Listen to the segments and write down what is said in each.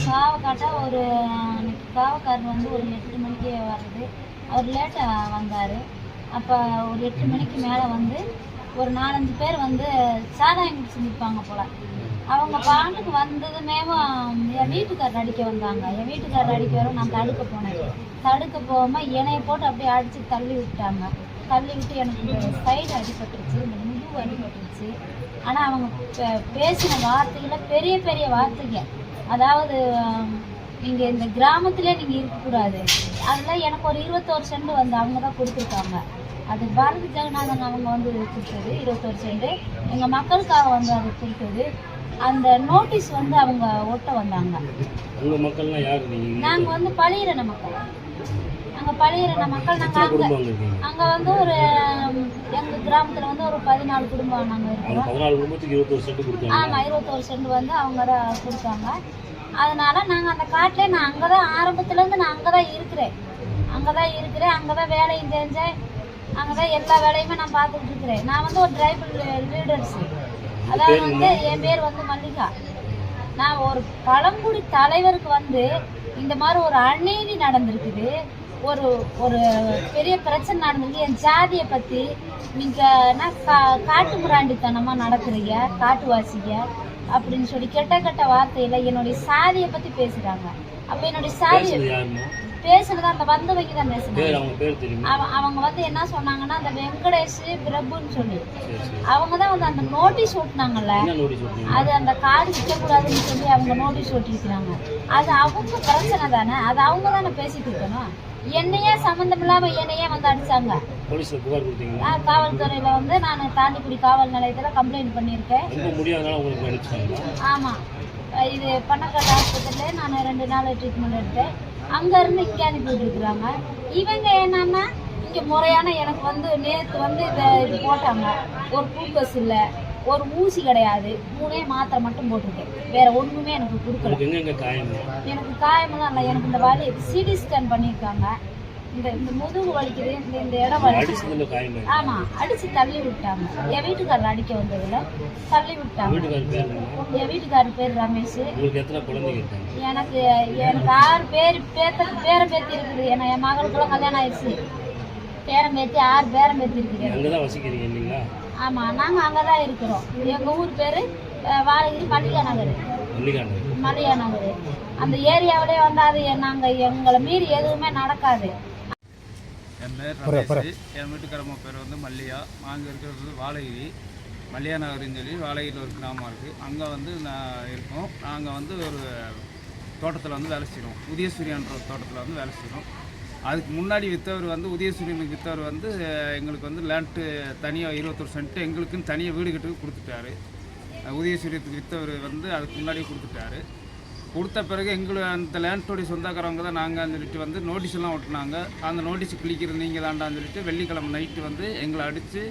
காவக்காட்டா ஒரு காவக்காரர் வந்து ஒரு 8 மணிக்கு வர்றது. அவர் லேட்டாக வந்தார். அப்போ ஒரு 8 மணிக்கு மேலே வந்து ஒரு 4-5 பேர் வந்து சாராயம் குடிச்சுருப்பாங்க போல். அவங்க பாட்டுக்கு வந்ததுமே என் வீட்டுக்காரர் அடிக்க வந்தாங்க. என் வீட்டுக்காரர் அடிக்க வரும், நான் தடுக்க போனேன். தடுக்க போகாமல் என்னையை போட்டு அப்படியே அடித்து தள்ளி விட்டாங்க. தள்ளி விட்டு எனக்கு இந்த சைடு அடிபட்டுருச்சு, இந்த முதுகு அடிபட்டுருச்சு. ஆனால் அவங்க பேசின வார்த்தைகளை பெரிய பெரிய வார்த்தைங்க. அதாவது இங்கே இந்த கிராமத்திலே நீங்கள் இருக்கக்கூடாது. அதில் எனக்கு ஒரு 21 சென்ட் வந்து அவங்க தான் கொடுத்துருக்காங்க. அது பாரதி ஜெகநாதன் அவங்க வந்து கொடுத்தது 21 சென்ட். எங்கள் மக்களுக்காக வந்து அது கொடுத்தது. அந்த நோட்டீஸ் வந்து அவங்க ஒட்ட வந்தாங்க. உங்கள் மக்கள்லாம் யார்? நாங்கள் வந்து பழியிறன மக்கள். நாங்கள் பழியிறன மக்கள். நாங்கள் அங்கே வந்து ஒரு எங்கள் கிராமத்தில் வந்து ஒரு 14 குடும்பம் நாங்கள் இருக்கிறோம். 14 குடும்பத்துக்கு 21 சென்ட் கொடுத்தாங்க. ஆமாம், 21 சென்ட் வந்து அவங்க தான் கொடுத்தாங்க. அதனால நாங்கள் அந்த காட்டில் நான் அங்கே தான் ஆரம்பத்துலேருந்து நான் அங்கே தான் இருக்கிறேன். அங்கே தான் வேலையும் செஞ்சேன். அங்கே தான் எல்லா வேலையுமே நான் பார்த்துட்டு இருக்கிறேன். நான் வந்து ஒரு ட்ரைபல் லீடர்ஸு. அதாவது வந்து என் பேர் வந்து மல்லிகா. நான் ஒரு பழங்குடி தலைவருக்கு வந்து இந்த மாதிரி ஒரு அநீதி நடந்திருக்குது, ஒரு ஒரு பெரிய பிரச்சனை நடந்திருக்கு. என் ஜாதியை பற்றி நீங்கள் காட்டு முராண்டித்தனமாக நடக்கிறீங்க, காட்டுவாசிங்க அப்படின்னு சொல்லி கெட்ட வார்த்தையில் என்னுடைய சாதியை பற்றி பேசுகிறாங்க. அப்போ என்னுடைய சாதி பேசுனது அந்த வந்தவங்க தான் பேசுனாங்க. அவங்க வந்து என்ன சொன்னாங்கன்னா, அந்த வெங்கடேஷ் பிரபுன்னு சொல்லி அவங்க தான் வந்து அந்த நோட்டீஸ் ஓட்டினாங்கல்ல, அது அந்த காடு விற்கக்கூடாதுன்னு சொல்லி அவங்க நோட்டீஸ் ஓட்டிருக்கிறாங்க. அது அவங்க பிரச்சனை தானே, அது அவங்க தானே பேசிட்டு இருக்கணும். என்னையே சம்மந்தம் இல்லாம என்னையே வந்து அடிச்சாங்க. காவல்துறையில வந்து நான் தாண்டிக்குடி காவல் நிலையத்துல கம்ப்ளைண்ட் பண்ணியிருக்கேன். ஆமா, இது பண்ணக்காடு ஆஸ்பத்திரியில நான் 2 நாள் ட்ரீட்மெண்ட் எடுத்தேன். அங்க இருந்து இங்கே அனுப்பிட்டு இருக்கிறாங்க. இவங்க என்னன்னா, இங்க முறையான எனக்கு வந்து நேற்று வந்து இது போட்டாங்க. ஒரு பூக்கஸ் இல்லை, ஒரு ஊசி கிடையாது, 3 மாத்திரை மட்டும் போட்டிருக்கேன். வேற ஒண்ணுமே எனக்கு கொடுக்கல. எனக்கு காயமெல்லாம் இல்லை. எனக்கு இந்த வலி சிடி ஸ்கேன் பண்ணியிருக்காங்க. இந்த முதுகு வலிக்குது, இந்த இடம் வலிக்குது. ஆமா, அடிச்சு தள்ளி விட்டாங்க. என் வீட்டுக்காரர் அடிக்க வந்ததுல தள்ளி விட்டாங்க. என் வீட்டுக்காரர் பேர் ரமேஷ். எனக்கு 6 பேர் பேரம் பேத்தி இருக்குது. ஏன்னா என் மகளுக்குலாம் கல்யாணம் ஆயிடுச்சு. பேரம் பேத்தி 6 பேரம் பேத்தி இருக்குது. ஆமா, நாங்க அங்கதான் இருக்கிறோம். எங்க ஊர் பேரு வாழகிரி மல்லிகா நகர். அந்த ஏரியாவிலே வந்தாது. நாங்க எங்களை மீறி எதுவுமே நடக்காது. என் பேர் ரமேஷ். என் வீட்டுக்காரம்மா பேர் வந்து மல்லிகா. நாங்கள் இருக்கிறது வாழகிரி மல்லிகா நகர்னு சொல்லி வாழகிரியில் ஒரு கிராமம் இருக்குது. அங்கே வந்து நான் இருக்கோம். நாங்கள் வந்து ஒரு தோட்டத்தில் வந்து வேலை செய்கிறோம். உதயசூரியன்ற ஒரு தோட்டத்தில் வந்து வேலை செய்கிறோம். அதுக்கு முன்னாடி விற்றவர் வந்து உதயசூரியனுக்கு விற்றவர் வந்து எங்களுக்கு வந்து லேண்ட்டு தனியாக 21 சென்ட் எங்களுக்குன்னு தனியாக வீடு கட்டுக்கு கொடுத்துட்டாரு. உதயசூரியத்துக்கு விற்றவர் வந்து அதுக்கு முன்னாடியே கொடுத்துட்டாரு. கொடுத்த பிறகு அந்த லேண்டோடைய சொந்தக்காரவங்க தான் நாங்கள் சொல்லிட்டு வந்து நோட்டீஸ் எல்லாம் ஒட்டினாங்க. அந்த நோட்டீஸ் கிளிக்கிறது நீங்கள் தாண்டான்னு சொல்லிட்டு வெள்ளிக்கிழமை நைட்டு வந்து எங்களை அடித்து,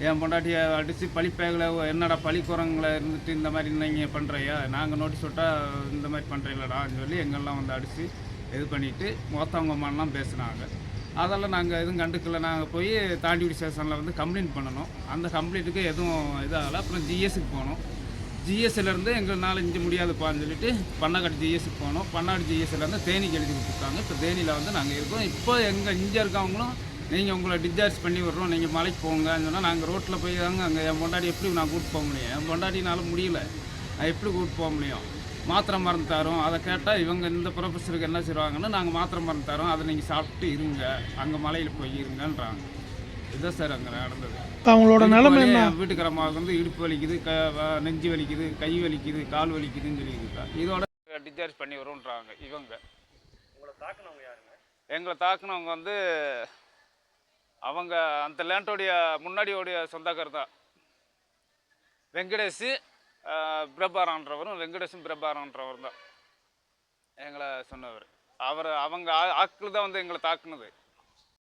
என் பொண்டாட்டியை அடித்து பழிப்பேகளை என்னடா பழிக்குறவங்களை இருந்துட்டு இந்த மாதிரி நீங்கள் பண்ணுறையா, நாங்கள் நோட்டீஸ் விட்டால் இந்த மாதிரி பண்ணுறீங்களாடான்னு சொல்லி எங்கெல்லாம் வந்து அடித்து இது பண்ணிவிட்டு மொத்தவங்க அம்மாலாம் பேசுனாங்க. அதெல்லாம் நாங்கள் எதுவும் கண்டுக்கல. நாங்கள் போய் தாண்டிக்குடி ஸ்டேஷனில் வந்து கம்ப்ளைண்ட் பண்ணணும். அந்த கம்ப்ளைண்ட்டுக்கு எதுவும் இதாகலை. அப்புறம் ஜிஎஸ்க்கு போனோம். ஜிஎஸ்லேருந்து எங்களால் இங்கே முடியாதுப்பான்னு சொல்லிட்டு பண்ணக்காடு ஜிஎஸ்க்கு போனோம். பண்ணாடு ஜிஎஸ்லேருந்து தேனிக்கு எழுதி கொடுத்துருக்காங்க. இப்போ தேனியில் வந்து நாங்கள் இருக்கோம். இப்போ இங்கே இருக்கவங்களும் நீங்கள் உங்களை டிஸ்சார்ஜ் பண்ணி விட்றோம், நீங்கள் மலைக்கு போங்கன்னு சொன்னால் நாங்கள் ரோட்டில் போய் தாங்க அங்கே என் பொண்டாட்டி எப்படி நான் கூப்பிட்டு போக முடியும்? என் பொண்டாட்டினால முடியல, நான் எப்படி கூப்பிட்டு போக முடியும்? மாத்திரை மருந்து தரோம். அதை கேட்டால் இவங்க இந்த ப்ரொஃபஸருக்கு என்ன செய்வாங்கன்னா, நாங்கள் மாத்திரை மருந்து தரோம், அதை நீங்கள் சாப்பிட்டு இருங்க, அங்கே மலையில் போய் இருங்கன்றாங்க. இதுதான் சார் அங்கே நடந்தது. அவங்களோட நிலைமை என்ன? வீட்டுக்காரமாக வந்து இடுப்பு வலிக்குது, நெஞ்சு வலிக்குது, கை வலிக்குது, கால் வலிக்குதுன்னு சொல்லியிருக்கா. இதோட டிஸ்சார்ஜ் பண்ணி வரும்ன்றாங்க இவங்க. எங்களை தாக்குனவங்க வந்து அவங்க அந்த லேண்டோடைய முன்னாடியோடைய சொந்தக்காரர் தான். வெங்கடேஷ் பிரபாரான்றவரும் வெங்கடேஷும் பிரபாரான்றவர் தான் எங்களை சொன்னவர். அவங்க ஆட்கள் தான் வந்து எங்களை தாக்குனது.